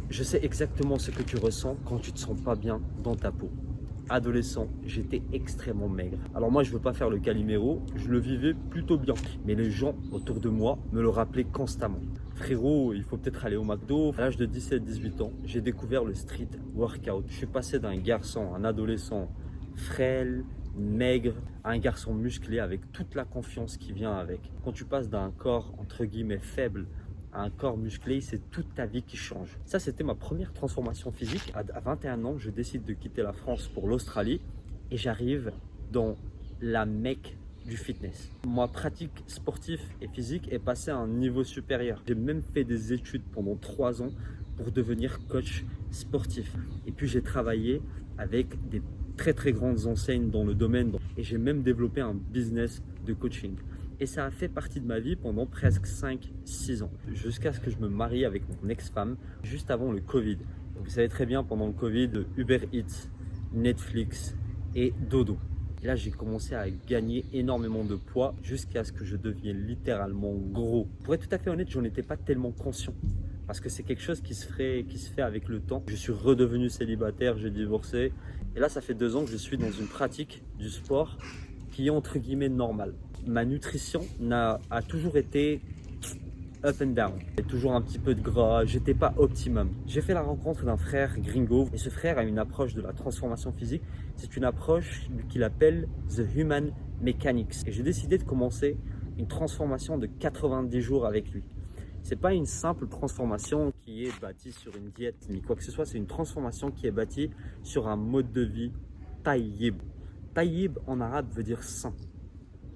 Je sais exactement ce que tu ressens quand tu te sens pas bien dans ta peau. Adolescent, j'étais extrêmement maigre. Alors moi, je veux pas faire le Calimero, je le vivais plutôt bien. Mais les gens autour de moi me le rappelaient constamment. Frérot, il faut peut-être aller au McDo. À l'âge de 17-18 ans, j'ai découvert le street workout. Je suis passé d'un garçon, un adolescent frêle, maigre, à un garçon musclé avec toute la confiance qui vient avec. Quand tu passes d'un corps entre guillemets faible à un corps musclé, c'est toute ta vie qui change. Ça, c'était ma première transformation physique. À 21 ans, je décide de quitter la France pour l'Australie et j'arrive dans la Mecque du fitness. Ma pratique sportive et physique est passée à un niveau supérieur. J'ai même fait des études pendant 3 ans pour devenir coach sportif. Et puis j'ai travaillé avec des très grandes enseignes dans le domaine et j'ai même développé un business de coaching. Et ça a fait partie de ma vie pendant presque 5-6 ans, jusqu'à ce que je me marie avec mon ex-femme, juste avant le Covid. Vous savez très bien, pendant le Covid, Uber Eats, Netflix et dodo. Et là, j'ai commencé à gagner énormément de poids jusqu'à ce que je devienne littéralement gros. Pour être tout à fait honnête, j'en étais pas tellement conscient. Parce que c'est quelque chose qui se fait avec le temps. Je suis redevenu célibataire, j'ai divorcé. Et là, ça fait 2 ans que je suis dans une pratique du sport qui est entre guillemets normale. Ma nutrition a toujours été up and down. Il y a toujours un petit peu de gras, j'étais pas optimum. J'ai fait la rencontre d'un frère gringo et ce frère a une approche de la transformation physique. C'est une approche qu'il appelle The Human Mechanics. Et j'ai décidé de commencer une transformation de 90 jours avec lui. C'est pas une simple transformation qui est bâtie sur une diète ni quoi que ce soit, c'est une transformation qui est bâtie sur un mode de vie tayyib. Tayyib en arabe veut dire sain.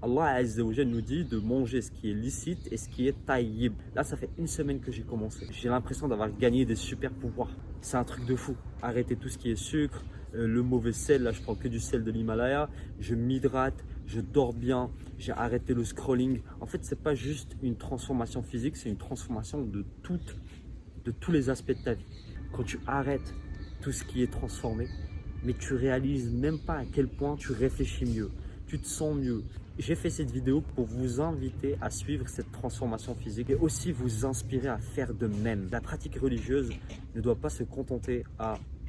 Allah Azza wa Jal nous dit de manger ce qui est licite et ce qui est tayyib. Là, ça fait 1 semaine que j'ai commencé. J'ai l'impression d'avoir gagné des super pouvoirs. C'est un truc de fou. Arrêter tout ce qui est sucre, le mauvais sel. Là, je prends que du sel de l'Himalaya. Je m'hydrate, je dors bien. J'ai arrêté le scrolling. En fait, c'est pas juste une transformation physique, c'est une transformation de tous les aspects de ta vie. Quand tu arrêtes tout ce qui est transformé, mais tu réalises même pas à quel point tu réfléchis mieux, tu te sens mieux. J'ai fait cette vidéo pour vous inviter à suivre cette transformation physique et aussi vous inspirer à faire de même. La pratique religieuse ne doit pas se contenter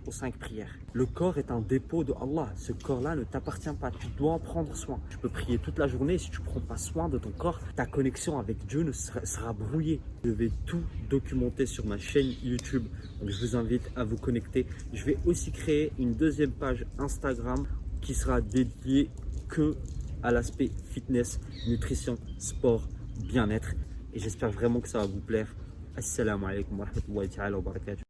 aux 5 prières. Le corps est un dépôt de Allah. Ce corps-là ne t'appartient pas. Tu dois en prendre soin. Tu peux prier toute la journée. Si tu ne prends pas soin de ton corps, ta connexion avec Dieu sera brouillée. Je vais tout documenter sur ma chaîne YouTube. Donc je vous invite à vous connecter. Je vais aussi créer une 2e page Instagram qui sera dédiée que à l'aspect fitness, nutrition, sport, bien-être. Et j'espère vraiment que ça va vous plaire. Assalamu alaikum wa rahmatullahi wa barakatuh.